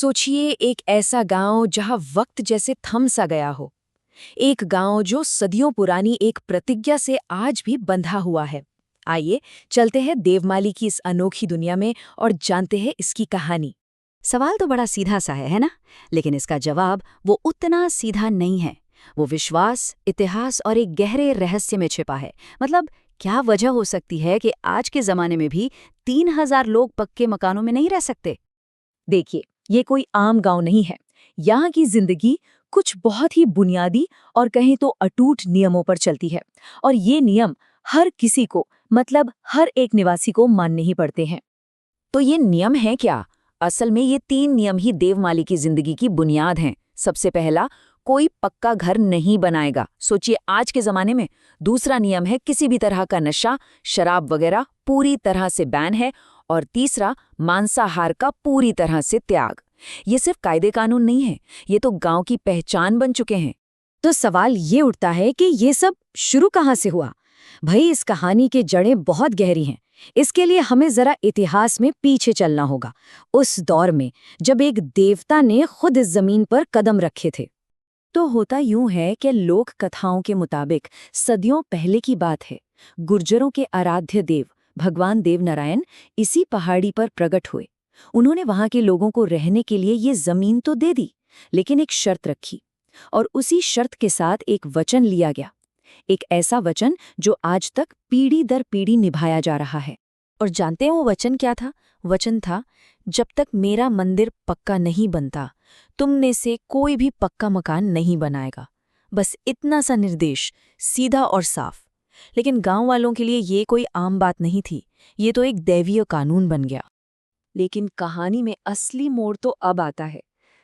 सोचिए एक ऐसा गांव जहां वक्त जैसे थम सा गया हो। एक गांव जो सदियों पुरानी एक प्रतिज्ञा से आज भी बंधा हुआ है। आइए चलते हैं देवमाली की इस अनोखी दुनिया में और जानते हैं इसकी कहानी। सवाल तो बड़ा सीधा सा है ना? लेकिन इसका जवाब वो उतना सीधा नहीं है। वो विश्वास, इतिहास और एक गहरे रहस्य में छिपा है। मतलब क्या वजह हो सकती है कि आज के जमाने में भी 3000 लोग पक्के मकानों में नहीं रह सकते? देखिए, ये कोई आम गांव नहीं है। यहाँ की जिंदगी कुछ बहुत ही बुनियादी और कहें तो अटूट नियमों पर चलती है। और ये नियम हर किसी को, मतलब हर एक निवासी को मानने ही पड़ते हैं। तो ये नियम है क्या? असल में ये 3 नियम ही देवमाली की जिंदगी की बुनियाद हैं। सबसे पहला, कोई पक्का घर नहीं बनाएगा। सोचिए आज के जमाने में। दूसरा नियम है किसी भी तरह का नशा, शराब वगैरह पूरी तरह से बैन है। और तीसरा, मांसाहार का पूरी तरह से त्याग। ये सिर्फ कायदे कानून नहीं है, ये तो गांव की पहचान बन चुके हैं। तो सवाल ये उठता है कि ये सब शुरू कहाँ से हुआ? भाई, इस कहानी के जड़ें बहुत गहरी हैं। इसके लिए हमें जरा इतिहास में पीछे चलना होगा, उस दौर में जब एक देवता ने खुद इस जमीन पर कदम रखे थे। तो होता यूं है कि लोक कथाओं के मुताबिक सदियों पहले की बात है। गुर्जरों के आराध्य देव भगवान देवनारायण इसी पहाड़ी पर प्रकट हुए। उन्होंने वहां के लोगों को रहने के लिए ये जमीन तो दे दी, लेकिन एक शर्त रखी। और उसी शर्त के साथ एक वचन लिया गया, एक ऐसा वचन जो आज तक पीढ़ी दर पीढ़ी निभाया जा रहा है। और जानते हैं वो वचन क्या था? वचन था, जब तक मेरा मंदिर पक्का नहीं बनता, तुमने से कोई भी पक्का मकान नहीं बनाएगा। बस इतना सा निर्देश, सीधा और साफ। लेकिन गांव वालों के लिए ये कोई आम बात नहीं थी, ये तो एक दैवीय कानून बन गया। लेकिन कहानी में असली मोड़ तो अब आता है।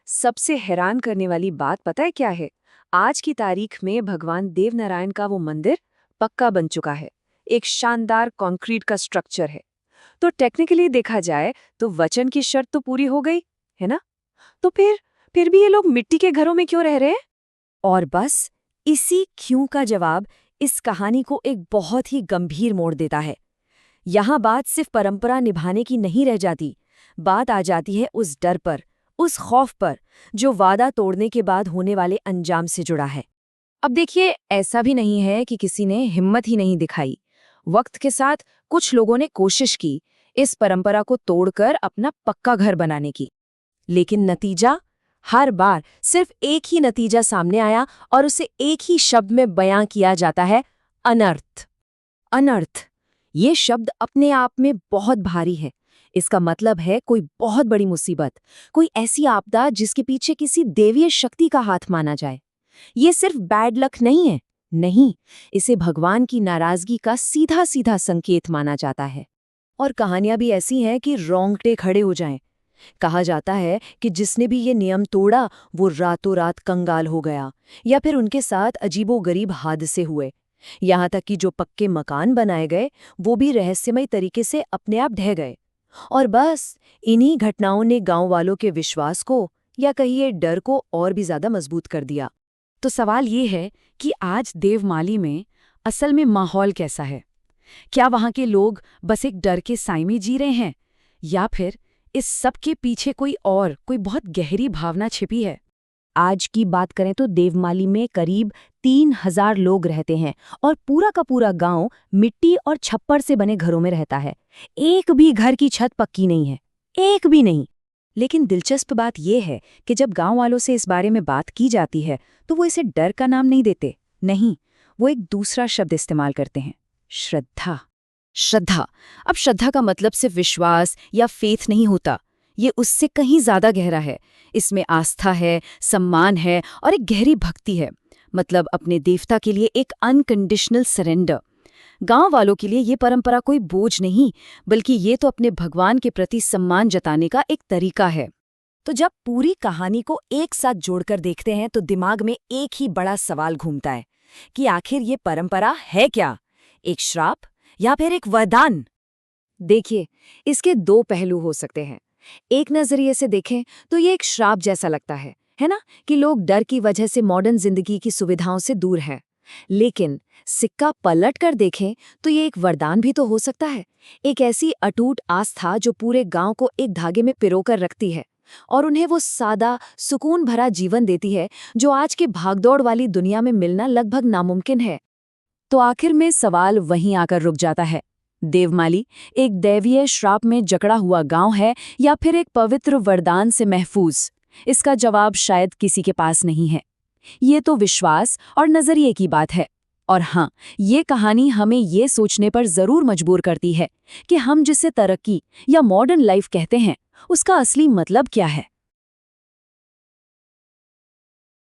सबसे हैरान करने वाली बात पता है क्या है? आज की तारीख में भगवान देवनारायण का वो मंदिर पक्का बन चुका है। एक शानदार कंक्रीट का स्ट्रक्चर है। तो टेक्निकली देखा जाए तो वचन की शर्त तो पूरी हो गई, है ना? तो फिर भी ये लोग मिट्टी के घरों में क्यों रह रहे हैं? और बस इसी क्यों का जवाब इस कहानी को एक बहुत ही गंभीर मोड़ देता है। यहाँ बात सिर्फ परंपरा निभाने की नहीं रह जाती, बात आ जाती है उस डर पर, उस खौफ पर, जो वादा तोड़ने के बाद होने वाले अंजाम से जुड़ा है। अब देखिए, ऐसा भी नहीं है कि किसी ने हिम्मत ही नहीं दिखाई। वक्त के साथ कुछ लोगों ने कोशिश की इस परंपरा को तोड़कर अपना पक्का घर बनाने की। लेकिन नतीजा, हर बार सिर्फ एक ही नतीजा सामने आया और उसे एक ही शब्द में बयां किया जाता है, अनर्थ। अनर्थ, ये शब्द अपने आप में बहुत भारी है। इसका मतलब है कोई बहुत बड़ी मुसीबत, कोई ऐसी आपदा जिसके पीछे किसी देवीय शक्ति का हाथ माना जाए। ये सिर्फ बैड लक नहीं है, नहीं, इसे भगवान की नाराजगी का सीधा सीधा संकेत माना जाता है। और कहानियां भी ऐसी हैं कि रोंगटे खड़े हो जाएं। कहा जाता है कि जिसने भी ये नियम तोड़ा वो रातों रात कंगाल हो गया, या फिर उनके साथ अजीबोगरीब हादसे हुए। यहाँ तक कि जो पक्के मकान बनाए गए वो भी रहस्यमय तरीके से अपने आप ढह गए। और बस इन्हीं घटनाओं ने गांव वालों के विश्वास को, या कहिए डर को, और भी ज्यादा मजबूत कर दिया। तो सवाल ये है कि आज देवमाली में असल में माहौल कैसा है? क्या वहां के लोग बस एक डर के साए में जी रहे हैं, या फिर इस सब के पीछे कोई बहुत गहरी भावना छिपी है? आज की बात करें तो देवमाली में करीब 3000 लोग रहते हैं और पूरा का पूरा गांव मिट्टी और छप्पर से बने घरों में रहता है। एक भी घर की छत पक्की नहीं है, एक भी नहीं। लेकिन दिलचस्प बात यह है कि जब गांव वालों से इस बारे में बात की जाती है तो वो इसे डर का नाम नहीं देते। नहीं, वो एक दूसरा शब्द इस्तेमाल करते हैं, श्रद्धा। श्रद्धा। अब श्रद्धा का मतलब सिर्फ विश्वास या फेथ नहीं होता, ये उससे कहीं ज्यादा गहरा है। इसमें आस्था है, सम्मान है और एक गहरी भक्ति है। मतलब अपने देवता के लिए एक अनकंडीशनल सरेंडर। गांव वालों के लिए ये परंपरा कोई बोझ नहीं, बल्कि ये तो अपने भगवान के प्रति सम्मान जताने का एक तरीका है। तो जब पूरी कहानी को एक साथ जोड़कर देखते हैं तो दिमाग में एक ही बड़ा सवाल घूमता है कि आखिर ये परंपरा है क्या? एक श्राप या फिर एक वरदान? देखिए, इसके दो पहलू हो सकते हैं। एक नजरिए से देखें तो ये एक श्राप जैसा लगता है ना, कि लोग डर की वजह से मॉडर्न जिंदगी की सुविधाओं से दूर हैं। लेकिन सिक्का पलट कर देखें तो ये एक वरदान भी तो हो सकता है। एक ऐसी अटूट आस्था जो पूरे गांव को एक धागे में पिरोकर रखती है। और उन्हें वो सादा, सुकून भरा जीवन देती है जो आज के भागदौड़ वाली दुनिया में मिलना लगभग नामुमकिन है। तो आखिर में सवाल वहीं आकर रुक जाता है, देवमाली एक दैवीय श्राप में जकड़ा हुआ गांव है या फिर एक पवित्र वरदान से महफूज? इसका जवाब शायद किसी के पास नहीं है। ये तो विश्वास और नजरिए की बात है। और हाँ, ये कहानी हमें ये सोचने पर जरूर मजबूर करती है कि हम जिसे तरक्की या मॉडर्न लाइफ कहते हैं, उसका असली मतलब क्या है।